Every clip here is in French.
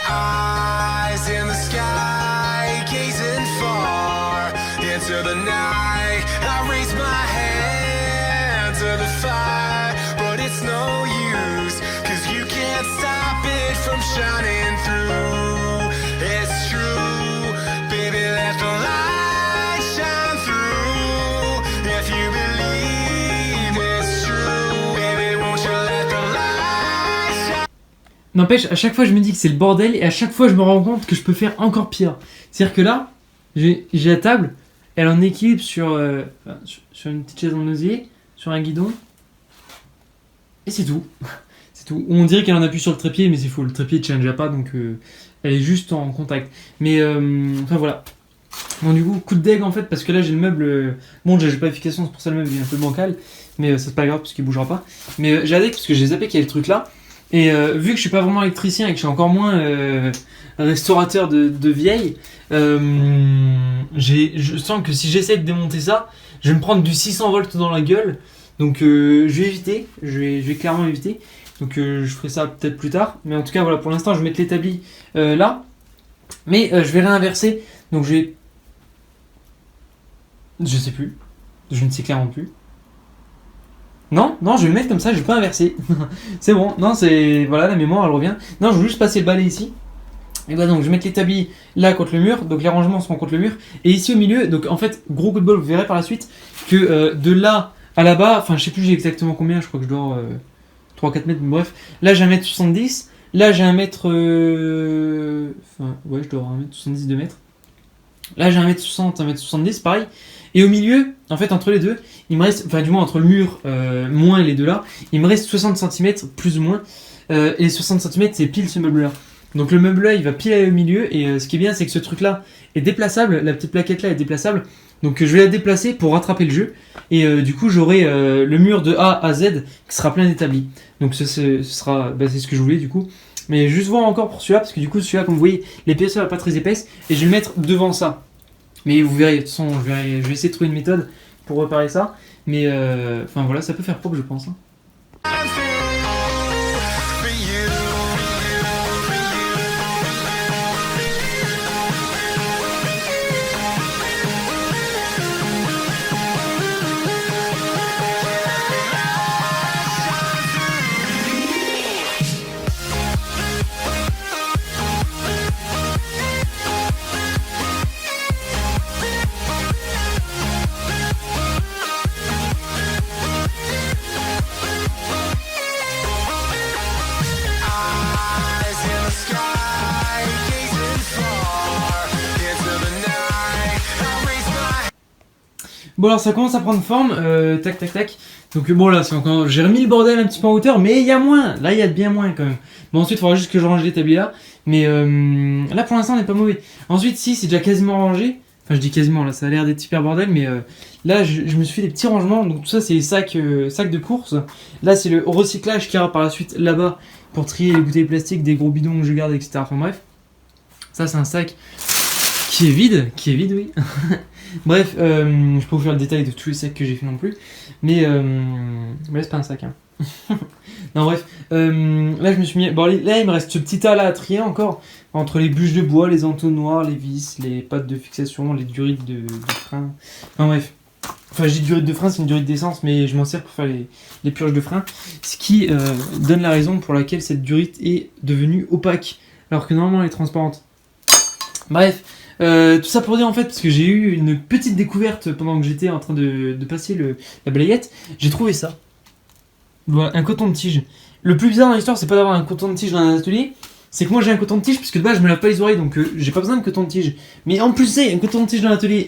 Eyes in the sky, gazing far into the night. I raise my hand to the fire, but it's no use, 'cause you can't stop it from shining through. It's true, baby, let the light shine through. If you believe it's true, baby, won't you let the light shine. N'empêche, à chaque fois je me dis que c'est le bordel et à chaque fois je me rends compte que je peux faire encore pire. C'est-à-dire que là, j'ai la table, elle est en équilibre sur une petite chaise en osier, sur un guidon, et c'est tout. C'est tout. On dirait qu'elle en appuie sur le trépied, mais c'est faux, le trépied ne change pas, donc elle est juste en contact. Mais enfin voilà. Bon, du coup, coup de deg en fait, parce que là j'ai le meuble. Bon, j'ai pas d'efficacité, c'est pour ça le meuble il est un peu bancal, mais c'est pas grave parce qu'il bougera pas. Mais j'ai la deg parce que j'ai zappé qu'il y avait le truc là. Et vu que je suis pas vraiment électricien et que je suis encore moins restaurateur de vieilles, je sens que si j'essaie de démonter ça, je vais me prendre du 600 volts dans la gueule. Donc je vais éviter, je vais clairement éviter. Donc je ferai ça peut-être plus tard. Mais en tout cas voilà, pour l'instant je vais mettre l'établi là. Mais je vais réinverser. Donc je sais plus. Je ne sais clairement plus. Non, je vais le mettre comme ça, je vais pas inverser. C'est bon, non, c'est. Voilà, la mémoire elle revient. Non, je vais juste passer le balai ici. Et voilà, donc je vais mettre l'établi là contre le mur, donc les rangements seront contre le mur. Et ici au milieu, donc en fait, gros coup de bol, vous verrez par la suite que de là à là-bas, enfin je sais plus j'ai exactement combien, je crois que je dois 3-4 mètres, mais bref. Là j'ai 1m70, là j'ai 1 mètre. Enfin, ouais, je dois avoir 1m70, 2 mètres. Là j'ai 1m60, 1m70, pareil. Et au milieu, en fait, entre les deux, il me reste, enfin, du moins entre le mur moins les deux là, il me reste 60 cm plus ou moins. Et les 60 cm, c'est pile ce meuble-là. Donc le meuble-là, il va pile aller au milieu. Et ce qui est bien, c'est que ce truc-là est déplaçable. La petite plaquette-là est déplaçable. Donc je vais la déplacer pour rattraper le jeu. Et du coup, j'aurai le mur de A à Z qui sera plein d'établis. Donc ce sera, c'est ce que je voulais du coup. Mais juste voir encore pour celui-là, parce que du coup, celui-là, comme vous voyez, l'épaisseur n'est pas très épaisse. Et je vais le mettre devant ça. Mais vous verrez, de toute façon, je vais essayer de trouver une méthode pour réparer ça. Mais enfin voilà, ça peut faire propre, je pense. Hein. Bon alors ça commence à prendre forme, tac. Donc bon là c'est encore, j'ai remis le bordel un petit peu en hauteur, mais il y a moins, là il y a bien moins quand même. Bon ensuite il faudra juste que je range l'établi là, mais là pour l'instant on n'est pas mauvais. Ensuite si c'est déjà quasiment rangé, enfin je dis quasiment là ça a l'air d'être super bordel, mais là je me suis fait des petits rangements, donc tout ça c'est les sacs de course. Là c'est le recyclage qui ira par la suite là-bas pour trier les bouteilles plastiques, des gros bidons que je garde, etc. Enfin bref, ça c'est un sac qui est vide oui. Bref, je peux vous faire le détail de tous les sacs que j'ai fait non plus, mais c'est pas un sac. Hein. Non bref, là je me suis mis. Bon là il me reste ce petit tas là à trier encore entre les bûches de bois, les entonnoirs, les vis, les pattes de fixation, les durites de frein. Enfin bref. Enfin je dis durite de frein, c'est une durite d'essence, mais je m'en sers pour faire les purges de frein, ce qui donne la raison pour laquelle cette durite est devenue opaque, alors que normalement elle est transparente. Bref. Tout ça pour dire en fait, parce que j'ai eu une petite découverte pendant que j'étais en train de passer la balayette, j'ai trouvé ça. Voilà, un coton de tige. Le plus bizarre dans l'histoire, c'est pas d'avoir un coton de tige dans un atelier, c'est que moi j'ai un coton de tige, puisque de base je me lave pas les oreilles, donc j'ai pas besoin de coton de tige. Mais en plus c'est un coton de tige dans l'atelier.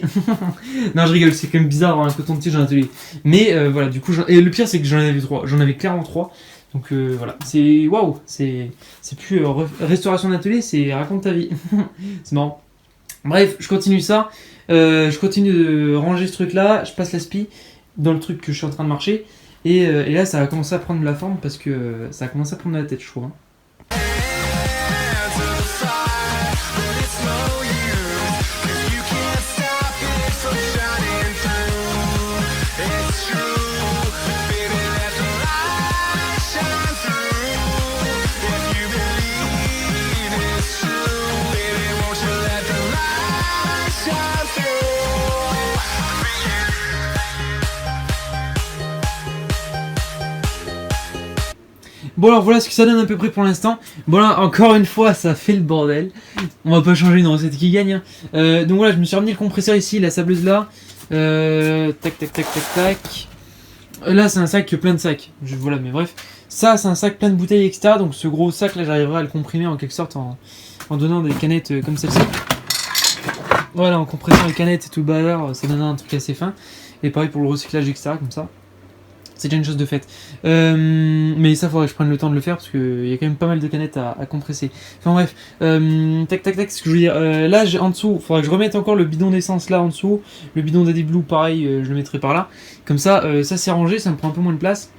Non je rigole, c'est quand même bizarre d'avoir un coton de tige dans l'atelier. Mais voilà, du coup, et le pire c'est que j'en avais 3, j'en avais clairement 3. Donc voilà, c'est waouh, c'est plus restauration d'atelier, c'est raconte ta vie. C'est marrant. Bref, je continue ça, je continue de ranger ce truc là, je passe l'aspi dans le truc que je suis en train de marcher, et là ça va commencer à prendre de la forme parce que ça a commencé à prendre de la tête je trouve. Hein. It's true. Bon alors voilà ce que ça donne à peu près pour l'instant. Bon là encore une fois ça fait le bordel. On va pas changer une recette qui gagne. Hein. Donc voilà, je me suis ramené le compresseur ici, la sableuse là. Tac tac tac tac tac. Là c'est un sac plein de sacs. Voilà, mais bref. Ça c'est un sac plein de bouteilles etc. Donc ce gros sac là j'arriverai à le comprimer en quelque sorte en donnant des canettes comme celle-ci. Voilà, en compressant les canettes et tout le bazar, ça donne un truc assez fin. Et pareil pour le recyclage etc. comme ça. C'est déjà une chose de faite. Mais ça, faudrait que je prenne le temps de le faire parce qu'il y a quand même pas mal de canettes à compresser. Enfin bref, tac tac tac, ce que je veux dire. Là, en dessous, faudrait que je remette encore le bidon d'essence là en dessous. Le bidon d'Addy Blue, pareil, je le mettrai par là. Comme ça, ça c'est rangé, ça me prend un peu moins de place.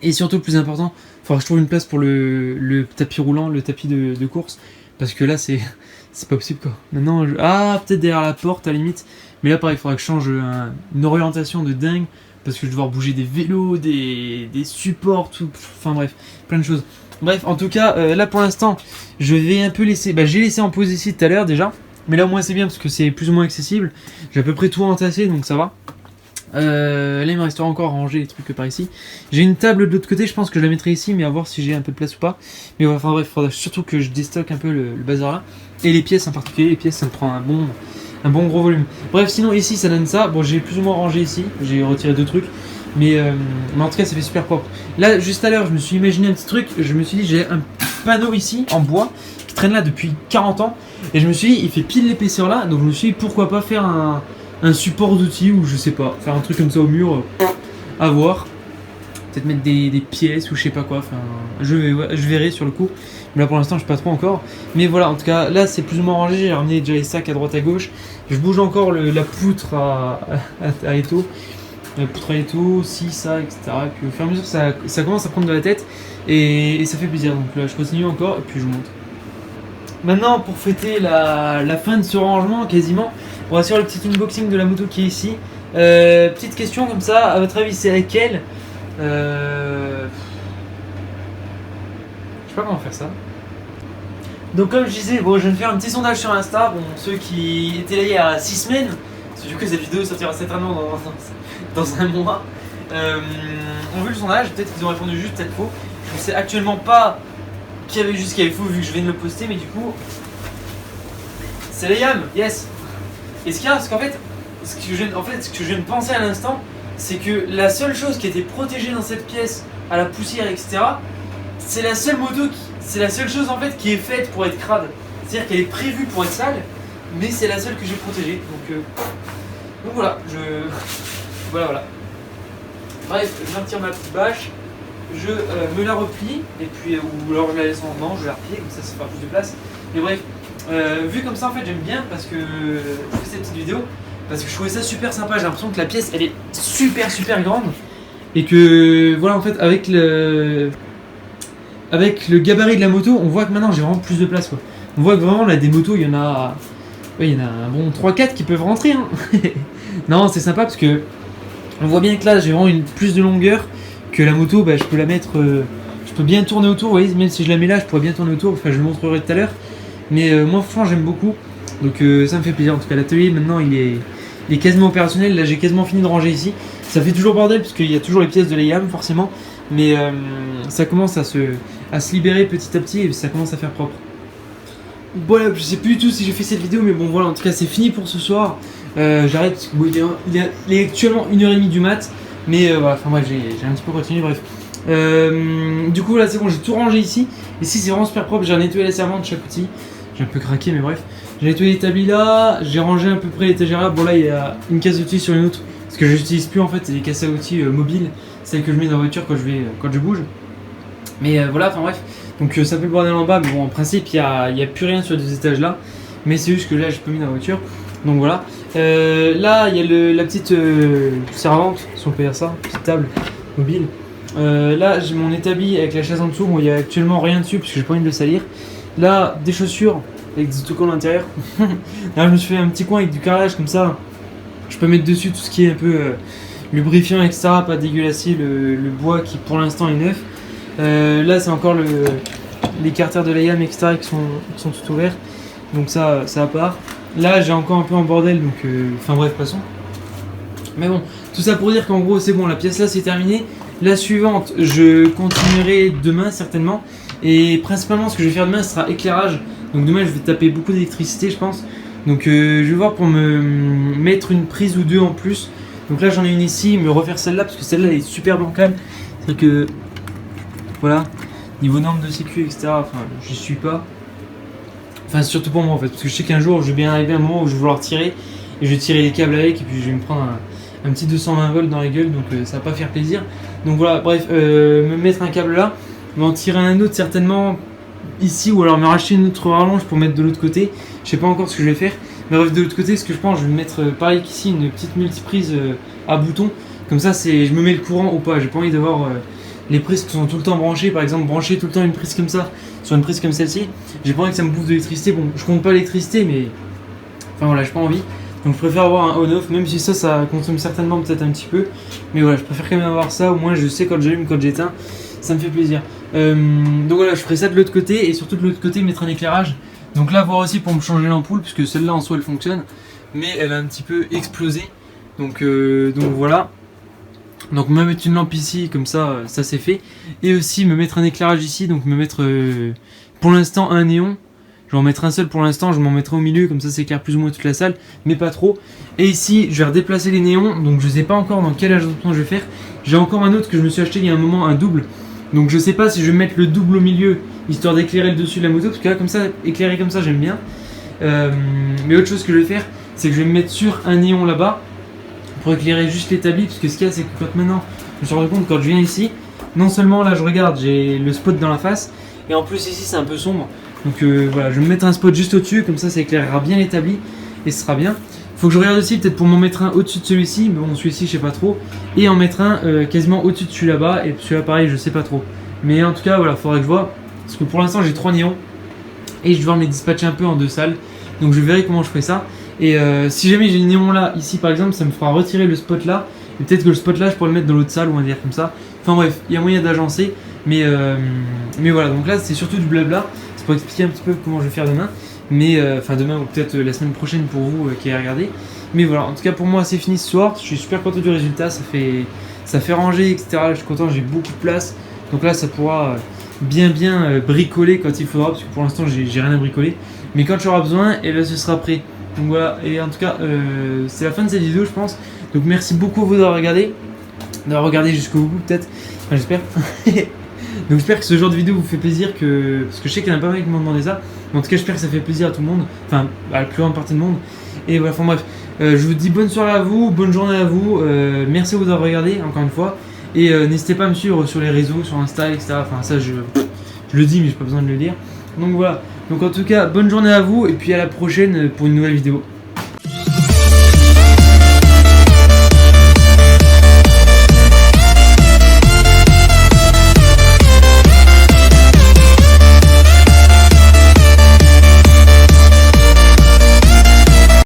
Et surtout, le plus important, faudra que je trouve une place pour le tapis roulant, le tapis de course. Parce que là, c'est pas possible quoi. Maintenant, ah, peut-être derrière la porte à la limite. Mais là, pareil, il faudra que je change une orientation de dingue. Parce que je vais devoir bouger des vélos, des supports, tout, enfin bref, plein de choses. Bref, en tout cas, là pour l'instant, je vais un peu laisser, j'ai laissé en pause ici tout à l'heure déjà, mais là au moins c'est bien parce que c'est plus ou moins accessible. J'ai à peu près tout entassé, donc ça va. Là il me restera encore à ranger les trucs par ici. J'ai une table de l'autre côté, je pense que je la mettrai ici, mais à voir si j'ai un peu de place ou pas. Mais enfin bref, il faudra surtout que je déstocke un peu le bazar là. Et les pièces en particulier, les pièces ça me prend un bon gros volume. Bref, sinon ici ça donne ça. Bon, j'ai plus ou moins rangé ici. J'ai retiré 2 trucs. Mais en tout cas, ça fait super propre. Là, juste à l'heure, je me suis imaginé un petit truc. Je me suis dit, j'ai un panneau ici en bois qui traîne là depuis 40 ans. Et je me suis dit, il fait pile l'épaisseur là. Donc je me suis dit, pourquoi pas faire un support d'outils ou je sais pas, faire un truc comme ça au mur. À voir. Peut-être mettre des pièces ou je sais pas quoi. Enfin, je verrai sur le coup. Mais là pour l'instant je sais pas trop encore. Mais voilà, en tout cas là c'est plus ou moins rangé. J'ai ramené déjà les sacs à droite à gauche. Je bouge encore la poutre à étau. La poutre à étau, si ça, etc. Puis au fur et à mesure ça commence à prendre de la tête. Et ça fait plaisir. Donc là je continue encore et puis je vous montre. Maintenant pour fêter la fin de ce rangement quasiment, on va faire le petit unboxing de la moto qui est ici. Petite question comme ça, à votre avis c'est laquelle? Je sais pas comment faire ça. Donc comme je disais, bon, je viens de faire un petit sondage sur Insta. Bon, ceux qui étaient là il y a 6 semaines, parce que du coup cette vidéo sortira certainement dans un mois, ont vu le sondage. Peut-être qu'ils ont répondu juste, peut-être faux. Je sais actuellement pas qui avait juste, qui avait faux vu que je viens de le poster, mais du coup c'est les Yam, yes. Et ce qu'il y a, parce qu'en fait, ce que je viens de penser à l'instant, c'est que la seule chose qui était protégée dans cette pièce à la poussière, etc., c'est la seule c'est la seule chose en fait qui est faite pour être crade. C'est-à-dire qu'elle est prévue pour être sale, mais c'est la seule que j'ai protégée. Donc voilà, voilà. Bref, je retire ma petite bâche, je me la replie, et puis, ou alors je la laisse en dedans, je vais la replier, comme ça fera plus de place. Mais bref, vu comme ça en fait j'aime bien parce que je fais cette petite vidéo. Parce que je trouvais ça super sympa, j'ai l'impression que la pièce elle est super grande. Et que voilà en fait avec le gabarit de la moto, on voit que maintenant j'ai vraiment plus de place quoi. On voit que vraiment là des motos, il y en a un bon 3-4 qui peuvent rentrer hein. Non c'est sympa parce que on voit bien que là j'ai vraiment plus de longueur que la moto, je peux la mettre, je peux bien tourner autour, vous voyez, même si je la mets là je pourrais bien tourner autour, enfin je le montrerai tout à l'heure. Mais moi franchement j'aime beaucoup, donc ça me fait plaisir. En tout cas l'atelier maintenant il est quasiment opérationnel. Là j'ai quasiment fini de ranger ici. Ça fait toujours bordel parce qu'il y a toujours les pièces de l'EIAM forcément. Mais ça commence à se libérer petit à petit et ça commence à faire propre. Voilà, je sais plus du tout si j'ai fait cette vidéo, mais bon voilà, en tout cas c'est fini pour ce soir. J'arrête, bon, il est actuellement 1h30 du mat. Mais voilà, enfin bref, j'ai un petit peu continué, bref. Du coup là c'est bon, j'ai tout rangé ici. Ici c'est vraiment super propre, j'ai nettoyé la servante de chaque outil. J'ai un peu craqué mais bref. J'ai nettoyé l'établi là, j'ai rangé à peu près l'étagère là. Bon là il y a une caisse d'outils sur une autre. Ce que je n'utilise plus en fait, c'est des caisses à outils mobiles. Celles que je mets dans la voiture quand je bouge. Mais voilà, enfin bref. Donc ça fait le bordel en bas, mais bon en principe il y a plus rien sur les étages là. Mais c'est juste que là j'ai pas mis dans la voiture. Donc voilà. Là il y a la petite servante, si on peut dire ça, petite table mobile. Là j'ai mon établi avec la chaise en dessous. Bon il y a actuellement rien dessus parce que j'ai pas envie de le salir. Là des chaussures avec des autocollants à l'intérieur. Là je me suis fait un petit coin avec du carrelage comme ça. Je peux mettre dessus tout ce qui est un peu lubrifiant etc. Pas dégueulasser le bois qui pour l'instant est neuf. Là c'est encore les carters de l'AYAM etc. qui sont tout ouverts. Donc ça à part. Là j'ai encore un peu en bordel donc enfin bref passons. Mais bon, tout ça pour dire qu'en gros c'est bon, la pièce là c'est terminé. La suivante, je continuerai demain certainement. Et principalement, ce que je vais faire demain, ce sera éclairage. Donc demain, je vais taper beaucoup d'électricité, je pense. Donc je vais voir pour me mettre une prise ou deux en plus. Donc là, j'en ai une ici, me refaire celle-là parce que celle-là elle est super bancale. C'est que voilà, niveau normes de sécu, etc. Enfin, j'y suis pas. Enfin, c'est surtout pour moi en fait, parce que je sais qu'un jour, je vais bien arriver à un moment où je vais vouloir tirer et je vais tirer les câbles avec et puis je vais me prendre un petit 220 volts dans la gueule, donc ça va pas faire plaisir. Donc voilà, bref, me mettre un câble là, m'en tirer un autre certainement ici ou alors me racheter une autre rallonge pour mettre de l'autre côté. Je sais pas encore ce que je vais faire, mais bref, de l'autre côté, ce que je pense, je vais mettre pareil qu'ici une petite multiprise à bouton. Comme ça, je me mets le courant ou pas. J'ai pas envie d'avoir les prises qui sont tout le temps branchées. Par exemple, brancher tout le temps une prise comme ça sur une prise comme celle-ci. J'ai pas envie que ça me bouffe de l'électricité. Bon, je compte pas l'électricité, mais enfin voilà, j'ai pas envie. Donc je préfère avoir un on-off, même si ça consomme certainement peut-être un petit peu. Mais voilà, je préfère quand même avoir ça. Au moins, je sais quand j'allume, quand j'éteins. Ça me fait plaisir. Donc voilà, je ferai ça de l'autre côté et surtout de l'autre côté, mettre un éclairage. Donc là, voir aussi pour me changer l'ampoule, puisque celle-là en soi elle fonctionne, mais elle a un petit peu explosé. Donc voilà. Donc me mettre une lampe ici, comme ça, ça c'est fait. Et aussi me mettre un éclairage ici, donc me mettre pour l'instant un néon. Je vais en mettre un seul pour l'instant, je m'en mettrai au milieu, comme ça c'est éclaire plus ou moins toute la salle, mais pas trop. Et ici, je vais redéplacer les néons, donc je sais pas encore dans quel agencement je vais faire. J'ai encore un autre que je me suis acheté il y a un moment, un double. Donc je sais pas si je vais mettre le double au milieu, histoire d'éclairer le dessus de la moto, parce que là comme ça, éclairer comme ça j'aime bien. Mais autre chose que je vais faire, c'est que je vais me mettre sur un néon là-bas, pour éclairer juste l'établi, parce que ce qu'il y a c'est que quand maintenant, je me suis rendu compte quand je viens ici, non seulement là je regarde, j'ai le spot dans la face, et en plus ici c'est un peu sombre. Donc voilà, je vais me mettre un spot juste au-dessus, comme ça éclairera bien l'établi, et ce sera bien. Faut que je regarde aussi peut-être pour m'en mettre un au-dessus de celui-ci, mais bon celui-ci je sais pas trop, et en mettre un quasiment au-dessus de celui là-bas, et celui-là pareil je sais pas trop. Mais en tout cas voilà, faudrait que je vois, parce que pour l'instant j'ai 3 néons, et je vais devoir me les dispatcher un peu en 2 salles, donc je verrai comment je ferai ça. Et si jamais j'ai le néon là, ici par exemple, ça me fera retirer le spot là, et peut-être que le spot là je pourrais le mettre dans l'autre salle ou un délire comme ça. Enfin bref, il y a moyen d'agencer, mais voilà, donc là c'est surtout du blabla, c'est pour expliquer un petit peu comment je vais faire demain. Mais enfin demain ou peut-être la semaine prochaine pour vous qui avez regardé. Mais voilà, en tout cas pour moi c'est fini ce soir. Je suis super content du résultat, ça fait ranger, etc. Je suis content, j'ai beaucoup de place. Donc là ça pourra bien bricoler quand il faudra, parce que pour l'instant j'ai rien à bricoler. Mais quand j'aurai besoin, et là ce sera prêt. Donc voilà, et en tout cas c'est la fin de cette vidéo je pense. Donc merci beaucoup à vous d'avoir regardé jusqu'au bout peut-être. Enfin j'espère. Donc j'espère que ce genre de vidéo vous fait plaisir, parce que je sais qu'il y en a pas mal qui m'ont demandé ça. Mais en tout cas j'espère que ça fait plaisir à tout le monde, enfin à la plus grande partie du monde. Et voilà, enfin bref, je vous dis bonne soirée à vous, bonne journée à vous, merci à vous d'avoir regardé encore une fois. Et n'hésitez pas à me suivre sur les réseaux, sur Insta, etc. Enfin ça je le dis mais j'ai pas besoin de le dire. Donc voilà, donc en tout cas bonne journée à vous et puis à la prochaine pour une nouvelle vidéo.